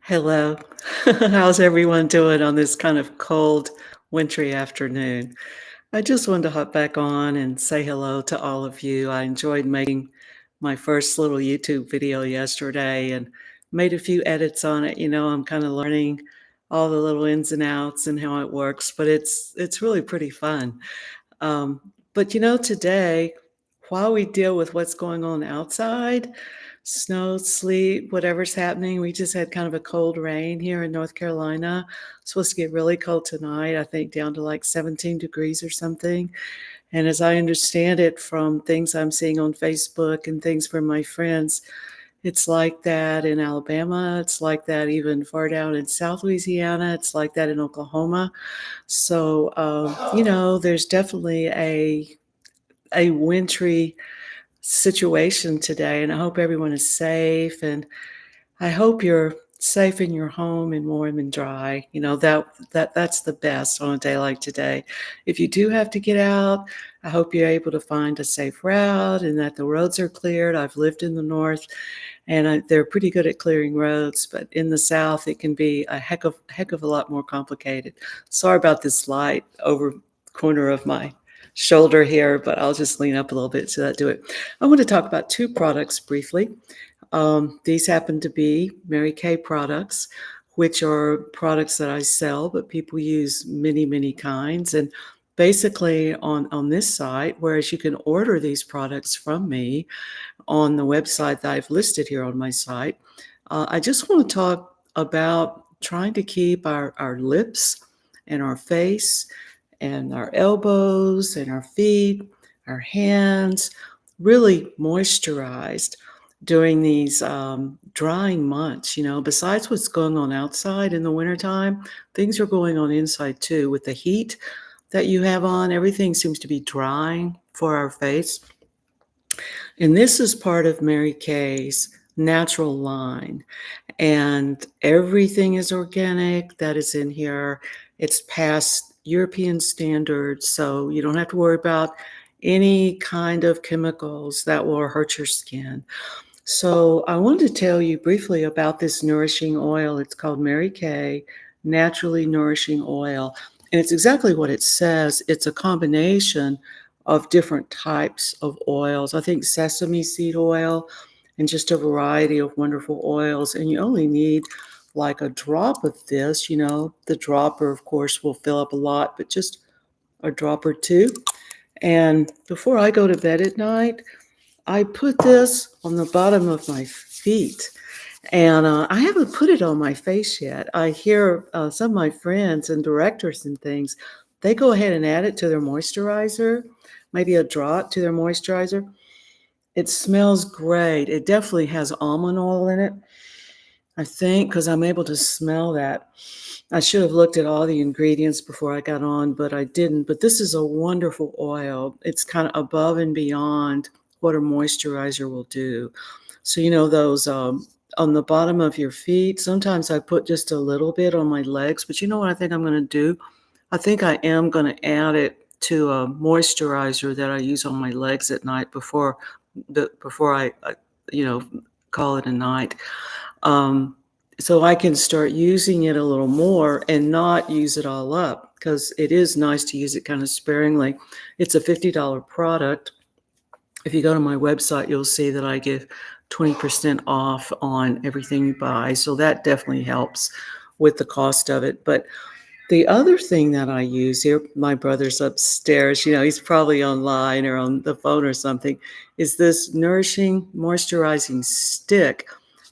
Hello. How's everyone doing on this kind of cold, wintry afternoon? I just wanted to hop back on and say hello to all of you. I enjoyed making my first little YouTube video yesterday and made a few edits on it. I'm kind of learning all the little ins and outs and how it works, but it's really pretty fun. But today, while we deal with what's going on outside, snow, sleet, whatever's happening, we just had kind of a cold rain here in North Carolina. It's supposed to get really cold tonight, I think down to like 17 degrees or something. And as I understand it from things I'm seeing on Facebook and things from my friends, it's like that in Alabama. It's like that even far down in South Louisiana. It's like that in Oklahoma. So, there's definitely a wintry situation today, and I hope everyone is safe. And I hope you're safe in your home and warm and dry. That's the best on a day like today. If you do have to get out, I hope you're able to find a safe route and that the roads are cleared. I've lived in the north, and they're pretty good at clearing roads, but in the south, it can be a heck of a lot more complicated. Sorry about this light over corner of my shoulder here, but I'll just lean up a little bit so that do it. I want to talk about two products briefly. These happen to be Mary Kay products, which are products that I sell, but people use many, many kinds. And basically on this site, whereas you can order these products from me on the website that I've listed here on my site, I just want to talk about trying to keep our lips and our face and our elbows and our feet, our hands really moisturized during these drying months. Besides what's going on outside in the wintertime, things are going on inside too. With the heat that you have on, everything seems to be drying for our face. And this is part of Mary Kay's natural line. And everything is organic that is in here. It's past European standards, so you don't have to worry about any kind of chemicals that will hurt your skin. So I wanted to tell you briefly about this nourishing oil. It's called Mary Kay Naturally Nourishing Oil. And it's exactly what it says. It's a combination of different types of oils. I think sesame seed oil and just a variety of wonderful oils. And you only need like a drop of this. The dropper, of course, will fill up a lot, but just a drop or two. And before I go to bed at night, I put this on the bottom of my feet. And I haven't put it on my face yet. I hear some of my friends and directors and things, they go ahead and add it to their moisturizer, maybe a drop to their moisturizer. It smells great. It definitely has almond oil in it, I think, because I'm able to smell that. I should have looked at all the ingredients before I got on, but I didn't. But this is a wonderful oil. It's kind of above and beyond what a moisturizer will do. So, those on the bottom of your feet, sometimes I put just a little bit on my legs, but you know what I think I'm going to do? I think I am going to add it to a moisturizer that I use on my legs at night before I call it a night. So I can start using it a little more and not use it all up, because it is nice to use it kind of sparingly. It's a $50 product. If you go to my website, you'll see that I give 20% off on everything you buy. So that definitely helps with the cost of it. But the other thing that I use here, my brother's upstairs, he's probably online or on the phone or something, is this nourishing moisturizing stick.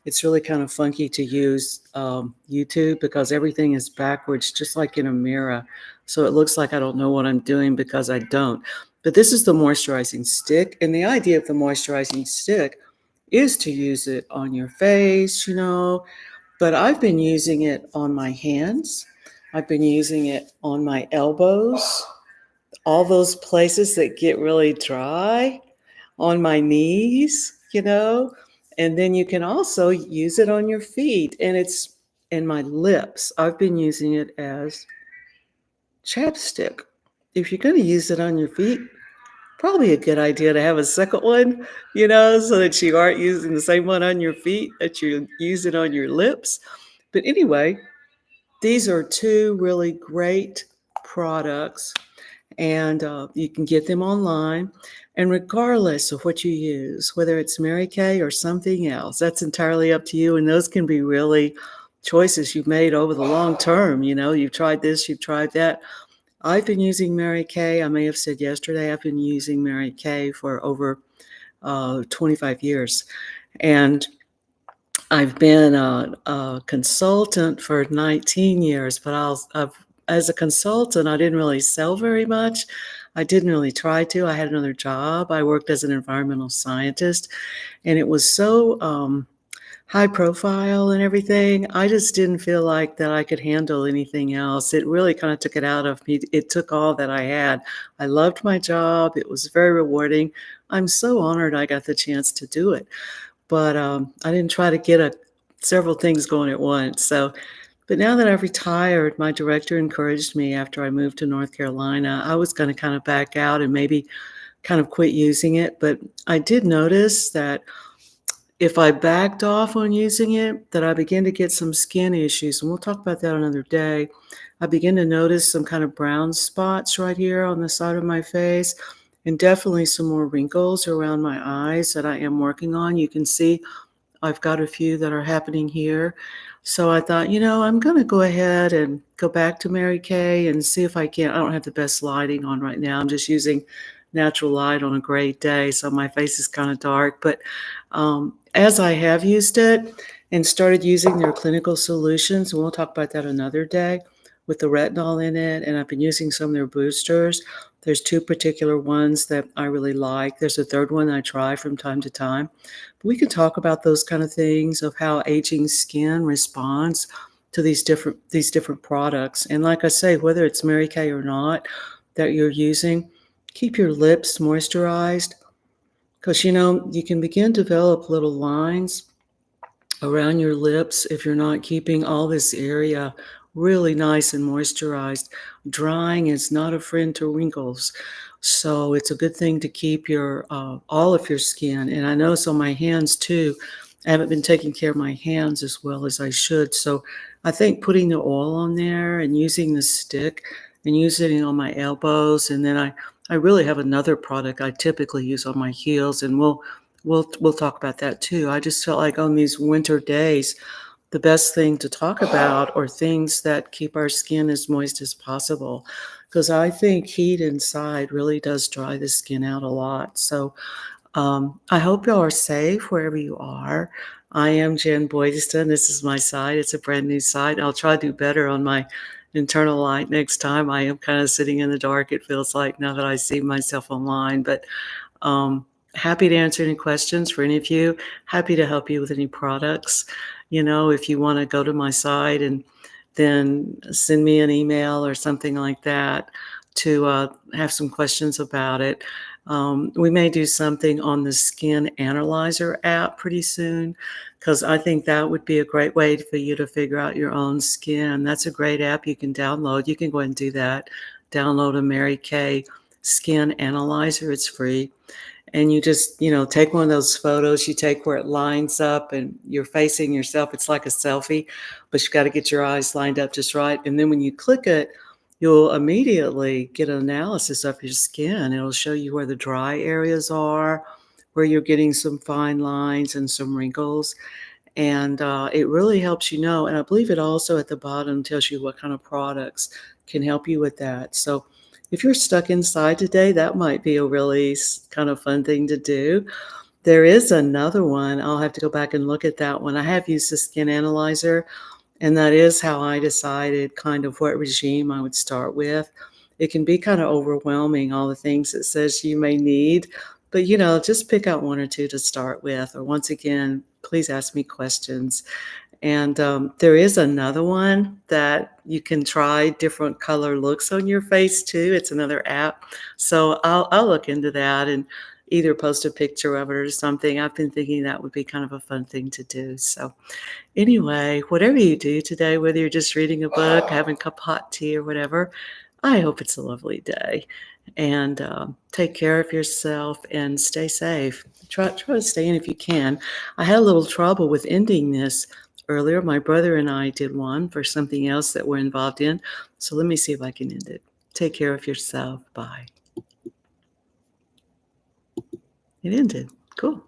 It's really kind of funky to use YouTube because everything is backwards, just like in a mirror. So it looks like I don't know what I'm doing because I don't. But this is the moisturizing stick. And the idea of the moisturizing stick is to use it on your face, but I've been using it on my hands. I've been using it on my elbows, all those places that get really dry, on my knees, and then you can also use it on your feet, and it's in my lips. I've been using it as chapstick. If you're going to use it on your feet, probably a good idea to have a second one, so that you aren't using the same one on your feet, that you use it on your lips. But anyway, these are two really great products, and you can get them online. And regardless of what you use, whether it's Mary Kay or something else, that's entirely up to you. And those can be really choices you've made over the long term. You know, you've tried this, you've tried that. I've been using Mary Kay. I may have said yesterday, I've been using Mary Kay for over 25 years. And I've been a consultant for 19 years, but as a consultant, I didn't really sell very much. I didn't really try to. I had another job. I worked as an environmental scientist, and it was so high profile and everything. I just didn't feel like that I could handle anything else. It really kind of took it out of me. It took all that I had. I loved my job. It was very rewarding. I'm so honored I got the chance to do it. But I didn't try to get several things going at once. So, but now that I've retired, my director encouraged me after I moved to North Carolina. I was going to kind of back out and maybe kind of quit using it. But I did notice that if I backed off on using it, that I began to get some skin issues. And we'll talk about that another day. I began to notice some kind of brown spots right here on the side of my face, and definitely some more wrinkles around my eyes that I am working on. You can see I've got a few that are happening here. So I thought, I'm going to go ahead and go back to Mary Kay and see if I can. I don't have the best lighting on right now. I'm just using natural light on a great day, so my face is kind of dark. But as I have used it and started using their clinical solutions, and we'll talk about that another day, with the retinol in it, and I've been using some of their boosters. There's two particular ones that I really like. There's a third one I try from time to time. But we can talk about those kind of things of how aging skin responds to these different products. And like I say, whether it's Mary Kay or not that you're using, keep your lips moisturized, because you can begin to develop little lines around your lips if you're not keeping all this area really nice and moisturized. Drying is not a friend to wrinkles. So it's a good thing to keep your all of your skin. And I know so my hands too. I haven't been taking care of my hands as well as I should. So I think putting the oil on there and using the stick and using it on my elbows, and then I really have another product I typically use on my heels, and we'll talk about that too. I just felt like on these winter days, the best thing to talk about are things that keep our skin as moist as possible, because I think heat inside really does dry the skin out a lot. So I hope y'all are safe wherever you are. I am Jen Boydeston. This is my site. It's a brand new site. I'll try to do better on my internal light next time. I am kind of sitting in the dark, it feels like, now that I see myself online. But happy to answer any questions for any of you. Happy to help you with any products. If you want to go to my site and then send me an email or something like that to have some questions about it. We may do something on the Skin Analyzer app pretty soon, because I think that would be a great way for you to figure out your own skin. That's a great app you can download. You can go ahead and do that. Download a Mary Kay Skin Analyzer. It's free. And you just, take one of those photos you take where it lines up and you're facing yourself. It's like a selfie, but you got to get your eyes lined up just right. And then when you click it, you'll immediately get an analysis of your skin. It'll show you where the dry areas are, where you're getting some fine lines and some wrinkles. And it really helps and I believe it also at the bottom tells you what kind of products can help you with that. So if you're stuck inside today, that might be a really kind of fun thing to do. There is another one. I'll have to go back and look at that one. I have used the Skin Analyzer, and that is how I decided kind of what regime I would start with. It can be kind of overwhelming, all the things it says you may need, but just pick out one or two to start with. Or once again, please ask me questions. And there is another one that you can try different color looks on your face too. It's another app. So I'll look into that and either post a picture of it or something. I've been thinking that would be kind of a fun thing to do. So anyway, whatever you do today, whether you're just reading a book, having a cup of hot tea or whatever, I hope it's a lovely day. And take care of yourself and stay safe. Try to stay in if you can. I had a little trouble with ending this earlier. My brother and I did one for something else that we're involved in. So let me see if I can end it. Take care of yourself. Bye. It ended. Cool.